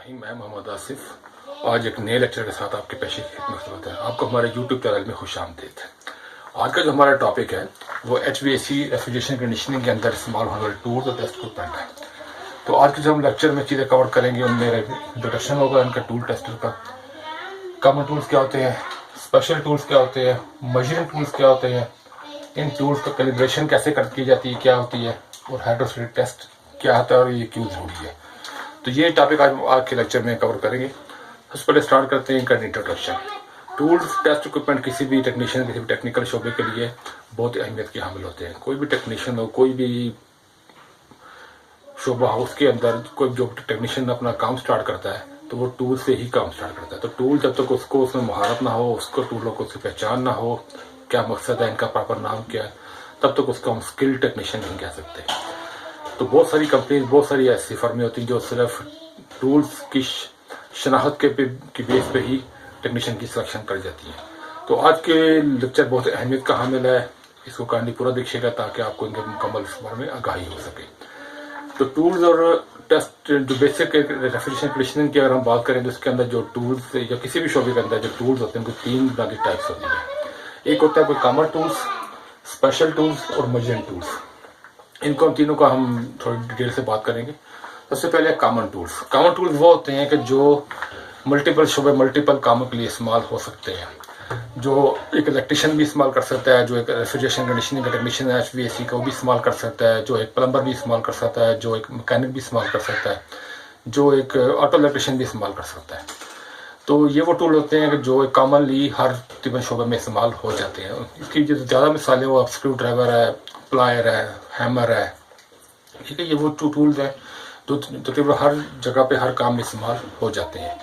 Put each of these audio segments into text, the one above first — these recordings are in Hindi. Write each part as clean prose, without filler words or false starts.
बिस्मिल्लाहिर्रहमानिर्रहीम। मैं मोहम्मद आसिफ आज एक नए लेक्चर के साथ आपके पेश की खिदमत होता है। आपको हमारे यूट्यूब चैनल में खुश आमदीद। आज का जो हमारा टॉपिक है वो HVAC रेफ्रिजरेशन कंडीशनिंग के अंदर इस्तेमाल होने वाले टूल्स और टेस्ट इक्विपमेंट है। तो आज के जो हम लेक्चर में चीज़ें कवर करेंगे उनमें इंट्रोडक्शन होगा इनका टूल टेस्टर का, कॉमन टूल्स क्या होते हैं, स्पेशल टूल्स क्या होते हैं, मेजरिंग टूल्स क्या होते हैं, इन टूल्स का कैलिब्रेशन कैसे की जाती है, क्या होती है, और हाइड्रोस्टेटिक टेस्ट क्या होता है और ये क्यों जरूरी है। तो ये टॉपिक आज के लेक्चर में कवर करेंगे। सबसे पहले स्टार्ट करते हैं इनका इंट्रोडक्शन। टूल्स टेस्ट इक्विपमेंट किसी भी टेक्नीशियन किसी भी टेक्निकल शोबे के लिए बहुत अहमियत के हामिल होते हैं। कोई भी टेक्नीशियन हो, कोई भी शोबा हो, उसके अंदर कोई जो टेक्नीशियन अपना काम स्टार्ट करता है तो वो टूल से ही काम स्टार्ट करता है। तो टूल जब तक उसको उसमें महारत ना हो, उसको टूलों को उसकी पहचान ना हो, क्या मकसद है, इनका प्रॉपर नाम क्या है, तब तक उसको हम स्किल्ड टेक्नीशियन नहीं कह सकते। तो बहुत सारी कंपनीज, बहुत सारी ऐसी फर्में होती हैं जो सिर्फ टूल्स की शनाख्त की बेस पे ही टेक्नीशियन की सिलेक्शन कर जाती हैं। तो आज के लेक्चर बहुत अहमियत का हामिल है, इसको काइंडली पूरा देखिएगा ताकि आपको इनके मुकम्मल इस बारे में आगाही हो सके। तो टूल्स और टेस्ट जो बेसिक रेफ्रिजरेशन कंडीशनिंग की अगर हम बात करें तो इसके अंदर जो टूल्स या किसी भी शोबे के अंदर जो टूल्स होते हैं उनको तीन बुनियादी टाइप्स होती हैं। एक होता है कोई कॉमन टूल्स, स्पेशल टूल्स और मेजरिंग टूल्स। इनको हम तीनों का हम थोड़ी डिटेल से बात करेंगे। सबसे पहले कॉमन टूल्स। कॉमन टूल्स वो होते हैं कि जो मल्टीपल शोबे मल्टीपल कामों के लिए इस्तेमाल हो सकते हैं, जो एक इलेक्ट्रिशियन भी इस्तेमाल कर सकता है, जो एक रेफ्रिजरेशन कंडीशनिंग का टेक्नीशियन है HVAC का वो भी इस्तेमाल कर सकता है, जो एक प्लम्बर भी इस्तेमाल कर सकता है, जो एक मैकेनिक भी इस्तेमाल कर सकता है, जो एक ऑटो इलेक्ट्रिशियन भी इस्तेमाल कर सकता है। तो ये वो टूल होते हैं कि जो कॉमनली हर तकरीबन शोबे में इस्तेमाल हो जाते हैं। इसकी जो ज़्यादा मिसालें वो स्क्रू ड्राइवर है, प्लायर है, हैमर है, ठीक है। ये वो टूल्स हैं जो तकरीबन हर जगह पे हर काम में इस्तेमाल हो जाते हैं।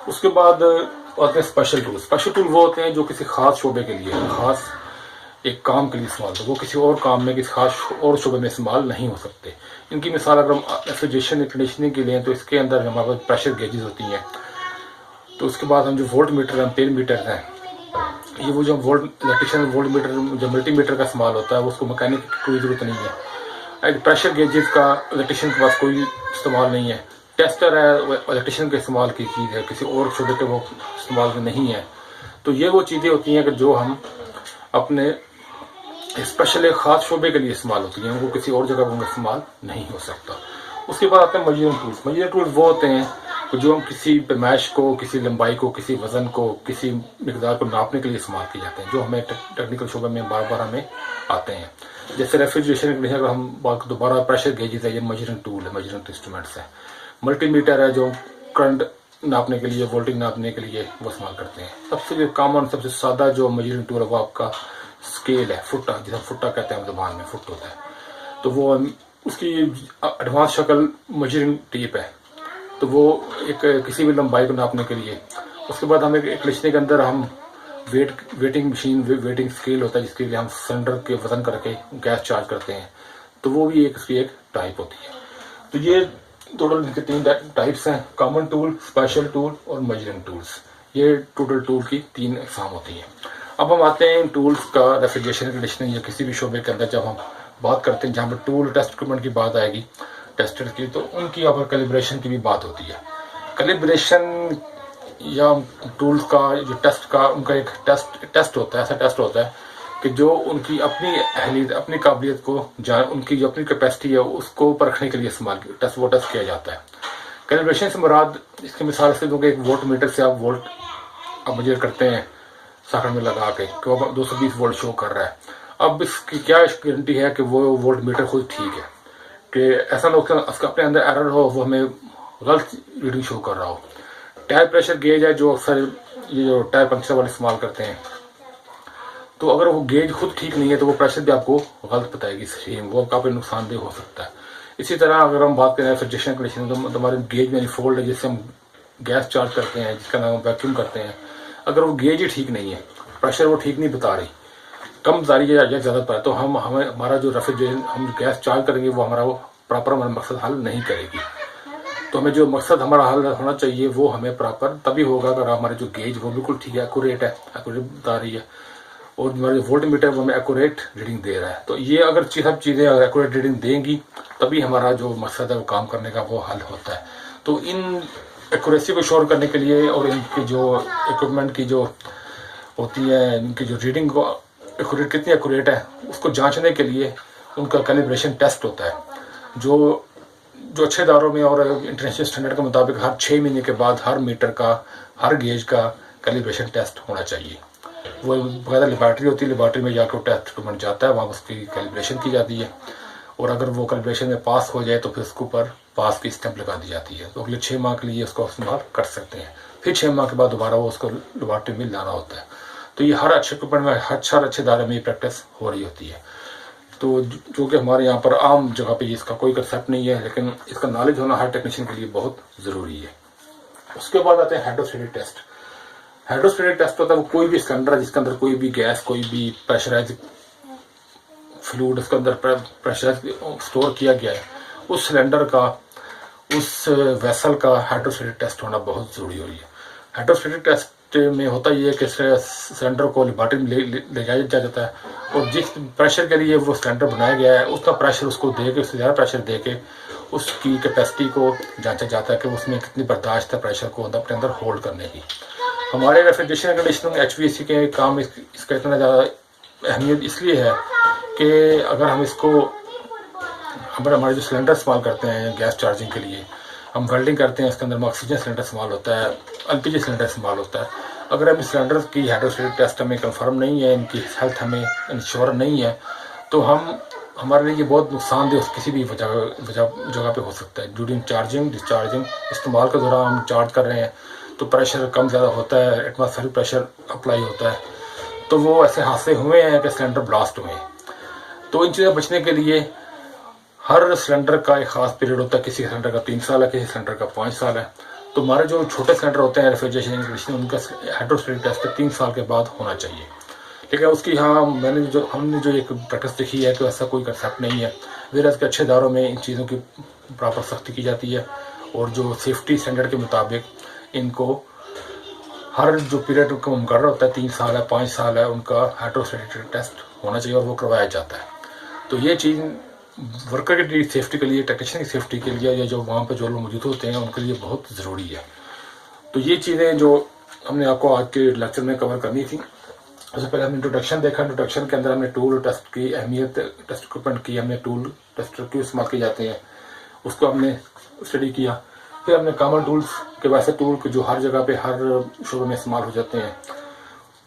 उसके बाद आते हैं स्पेशल टूल। स्पेशल टूल वो होते हैं जो किसी खास शोबे के लिए, खास एक काम के लिए इस्तेमाल होते हैं, वो किसी और काम में, किसी खास और शोबे में इस्तेमाल नहीं हो सकते। इनकी मिसाल अगर हम रेफ्रिजरेशन कंडीशनिंग के लिए तो इसके अंदर हमारे पास प्रेशर गेजेस होती हैं। तो उसके बाद हम जो वोल्ट मीटर हैं, एम्पीयर मीटर हैं, ये वो जो इलेक्ट्रिशियन वोल्ट मीटर जो मल्टीमीटर का इस्तेमाल होता है वो उसको मैकेनिक की कोई ज़रूरत नहीं है। एक प्रेशर गेजेस का इलेक्ट्रिशियन के पास कोई इस्तेमाल नहीं है। टेस्टर है वो इलेक्ट्रिशियन के इस्तेमाल की चीज़ है, किसी और शोबे के वो इस्तेमाल नहीं है। तो ये वो चीज़ें होती हैं कि जो हम अपने स्पेशल एक ख़ास शोबे के लिए इस्तेमाल होती हैं, वो किसी और जगह उनका इस्तेमाल नहीं हो सकता। उसके बाद आते हैं मेजरिंग टूल्स। मेजरिंग टूल्स वो होते हैं जो हम किसी पैमाइश को, किसी लंबाई को, किसी वजन को, किसी मिकदार को नापने के लिए इस्तेमाल किए जाते हैं, जो हमें टेक्निकल शोबे में बार बार हमें आते हैं। जैसे रेफ्रिजरेशन के अगर हम बात दोबारा प्रेशर गेजेस है, ये मेजरिंग टूल है, मेजरिंग इंस्ट्रूमेंट्स है। मल्टीमीटर है जो करंट नापने के लिए, वोल्टेज नापने के लिए वो इस्तेमाल करते हैं। सबसे कॉमन, सबसे सादा जो मेजरिंग टूल है वो आपका स्केल है, फुट्टा, जिसे फुट्टा कहते हैं जुबान में, फुट होता है। तो वो उसकी एडवांस शक्ल मेजरिंग टेप है। तो वो एक किसी भी लंबाई को नापने के लिए। उसके बाद हम एक कंडीशनिंग के अंदर हम वेटिंग मशीन, वेटिंग स्केल होता है जिसके लिए हम सिलेंडर के वजन करके गैस चार्ज करते हैं। तो वो भी इसकी एक टाइप होती है। तो ये टोटल इनके तीन टाइप्स हैं, कॉमन टूल, स्पेशल टूल और मेजरिंग टूल्स। ये टोटल टूल की तीन अक़साम होती हैं। अब हम आते हैं इन टूल्स का रेफ्रिजरेशन कंडीशनिंग या किसी भी शोबे के अंदर जब हम बात करते हैं, जहाँ पर टूल टेस्ट इक्विपमेंट की बात आएगी, टेस्टर की, तो उनकी यहाँ पर कैलिब्रेशन की भी बात होती है। कैलिब्रेशन या टूल्स का जो टेस्ट का उनका एक टेस्ट होता है, ऐसा टेस्ट होता है कि जो उनकी अपनी अहलियत, अपनी काबिलियत को उनकी जो अपनी कैपेसिटी है उसको परखने के लिए इस्तेमाल वो टेस्ट किया जाता है। कैलिब्रेशन से मुराद, इसकी मिसाल से दूंगा, एक वोल्ट मीटर से आप वोल्ट आप मेजर करते हैं साखड़ में लगा के कि वो 220 वोल्ट शो कर रहा है। अब इसकी क्या गारंटी है कि वो वोल्ट मीटर खुद ठीक है, कि ऐसा ना हो उसका अपने अंदर एरर हो, वो हमें गलत रीडिंग शो कर रहा हो। टायर प्रेशर गेज है जो अक्सर ये जो टायर पंक्चर वाले इस्तेमाल करते हैं, तो अगर वो गेज खुद ठीक नहीं है तो वो प्रेशर भी आपको गलत बताएगी, सही वो काफ़ी नुकसानदेह हो सकता है। इसी तरह अगर हम बात करें रेफ्रिजरेशन कंडीशन, तो हमारे गेज में फोल्ड है जिससे हम गैस चार्ज करते हैं, जिसका नाम वैक्यूम करते हैं, अगर वो गेज ही ठीक नहीं है, प्रेशर वो ठीक नहीं बता रही, कम बता रही है या ज़्यादा बता, तो हमारा जो रेफ्रिजरेशन हम गैस चार्ज करेंगे वो हमारा वो प्रॉपर हमारा मकसद हल नहीं करेगी। तो हमें जो मकसद हमारा हल होना चाहिए वो हमें प्रॉपर तभी होगा अगर हमारे जो गेज वो बिल्कुल ठीक है, एक्यूरेट है, एक्यूरेट बता रही है, और हमारे वोल्ट मीटर वो हमें एक्यूरेट रीडिंग दे रहा है। तो ये अगर सब चीज़ें एक्यूरेट रीडिंग देंगी तभी हमारा जो मकसद है वो काम करने का वो हल होता है। तो इन एक्यूरेसी को श्योर करने के लिए और इनकी जो इक्विपमेंट की जो होती है, इनकी जो रीडिंग को एक्यूरेट कितनी एक्यूरेट है उसको जांचने के लिए उनका कैलिब्रेशन टेस्ट होता है जो अच्छे इदारों में और इंटरनेशनल स्टैंडर्ड के मुताबिक हर 6 महीने के बाद हर मीटर का, हर गेज का कैलिब्रेशन टेस्ट होना चाहिए। वो बकायदा लेबॉर्ट्री होती है, लेबॉर्ट्री में जाकर टेस्ट बन जाता है, वहाँ उसकी कैलिब्रेशन की जाती है और अगर वो कैलिब्रेशन में पास हो जाए तो फिर उसके ऊपर पास की स्टैंप लगा दी जाती है। तो अगले 6 माह के लिए उसको इस्तेमाल कर सकते हैं। फिर 6 माह के बाद दोबारा वो उसको लेबॉर्ट्री में लाना होता है। तो ये हर अच्छे इक्विपमेंट में, हर अच्छे इदारे में ये प्रैक्टिस हो रही होती है। तो जो कि हमारे यहाँ पर आम जगह पे इसका कोई कंसेप्ट नहीं है, लेकिन इसका नॉलेज होना हर टेक्नीशियन के लिए बहुत ज़रूरी है। उसके बाद आते हैं हाइड्रोस्टैटिक टेस्ट। हाइड्रोस्टैटिक टेस्ट होता है वो कोई भी सिलेंडर जिसके अंदर कोई भी गैस, कोई भी प्रेशराइज फ्लूइड उसके अंदर प्रेशराइज स्टोर किया गया है, उस सिलेंडर का, उस वेसल का हाइड्रोस्टैटिक टेस्ट होना बहुत ज़रूरी हो रही है। हाइड्रोस्टैटिक टेस्ट में होता ये है कि सिलेंडर को लेबॉर्ट्री में ले जाया जाता है और जिस प्रेशर के लिए वो सिलेंडर बनाया गया है उसका प्रेशर उसको दे के, उससे ज़्यादा प्रेशर दे के उसकी कैपेसिटी को जांचा जाता है कि उसमें कितनी बर्दाश्त है प्रेशर को अपने अंदर होल्ड करने की। हमारे रेफ्रिजरेशन कंडीशनिंग HVAC के काम इसका इतना ज़्यादा अहमियत इसलिए है कि अगर हम इसको, हमारे जो सिलेंडर इस्तेमाल करते हैं गैस चार्जिंग के लिए, हम वेल्डिंग करते हैं, उसके अंदर ऑक्सीजन सिलेंडर इस्तेमाल होता है, LPG सिलेंडर इस्तेमाल होता है। अगर हम इस सिलेंडर की हाइड्रोस्टैटिक टेस्ट हमें कंफर्म नहीं है, इनकी हेल्थ हमें इंश्योर नहीं है, तो हमारे लिए ये बहुत नुकसानदेह किसी भी जगह पे हो सकता है। ड्यूरिंग चार्जिंग, डिस्चार्जिंग, इस्तेमाल के दौरान हम चार्ज कर रहे हैं तो प्रेशर कम ज़्यादा होता है, एटमॉस्फेरिक प्रेशर अप्लाई होता है, तो वो ऐसे हादसे हुए हैं कि सिलेंडर ब्लास्ट हुए हैं। तो इन चीज़ें बचने के लिए हर सिलेंडर का एक ख़ास पीरियड होता है। किसी सिलेंडर का 3 साल है, किसी सिलेंडर का 5 साल है। तो हमारे जो छोटे सिलेंडर होते हैं रेफ्रिजरेशन, उनका हाइड्रोस्टैटिक टेस्ट 3 साल के बाद होना चाहिए। लेकिन उसकी हमने जो एक प्रैक्टिस देखी है कि ऐसा कोई कंसेप्ट नहीं है। वेरएज़ के अच्छे इदारों में इन चीज़ों की प्रॉपर सख्ती की जाती है और जो सेफ्टी स्टैंडर्ड के मुताबिक इनको हर जो पीरियड का मुकर्रर होता है, 3 साल है, 5 साल है, उनका हाइड्रोस्टैटिक टेस्ट होना चाहिए और वो करवाया जाता है। तो ये चीज़ वर्कर की सेफ्टी के लिए, टेक्नीशियन की सेफ्टी के लिए, या जो वहाँ पे जो लोग मौजूद होते हैं उनके लिए बहुत ज़रूरी है। तो ये चीज़ें जो हमने आपको आज के लेक्चर में कवर करनी थी। उससे पहले हमने इंट्रोडक्शन देखा। इंट्रोडक्शन के अंदर हमने टूल टेस्ट की अहमियत, टेस्ट इक्विपमेंट की, हमने टूल टेस्ट क्यों इस्तेमाल किए जाते हैं उसको हमने स्टडी किया। फिर हमने कॉमन टूल्स के वैसे टूल जो हर जगह पे, हर शोबे में इस्तेमाल हो जाते हैं।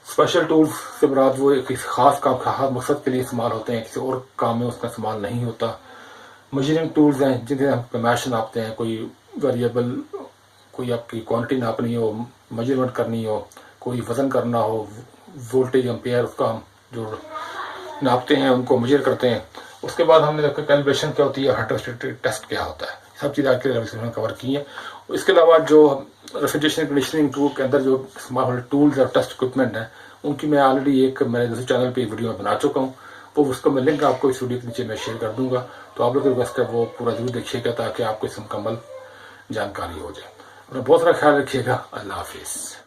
स्पेशल टूल्स से मुराद वो किसी खास काम, खास मकसद के लिए इस्तेमाल होते हैं, किसी और काम में उसका इस्तेमाल नहीं होता। मेजरिंग टूल्स हैं जिनसे हम पैमाइश नापते हैं, कोई वेरिएबल, कोई आपकी क्वांटिटी नापनी हो, मेजरमेंट करनी हो, कोई वज़न करना हो, वोल्टेज एम्पेयर, उसका हम जो नापते हैं उनको मेजर करते हैं। उसके बाद हमने देखा कैलिब्रेशन क्या होती है, हाइड्रोस्टैटिक टेस्ट क्या होता है, सब चीज़ें आज के लेक्चर कवर की हैं। इसके अलावा जो रेफ्रिजरेशन कंडीशनिंग टूल के अंदर जो इस्तेमाल टूल्स और टेस्ट इक्विपमेंट हैं उनकी मैं ऑलरेडी एक मेरे दूसरे चैनल पे वीडियो बना चुका हूँ, वो उसका मैं लिंक आपको इस वीडियो के नीचे मैं शेयर कर दूंगा। तो आप लोग की रिक्वेस्ट है वो पूरा जरूर देखिएगा ताकि आपको इस मुकम्मल जानकारी हो जाए। अपना बहुत सारा ख्याल रखिएगा। अल्लाह हाफिज़।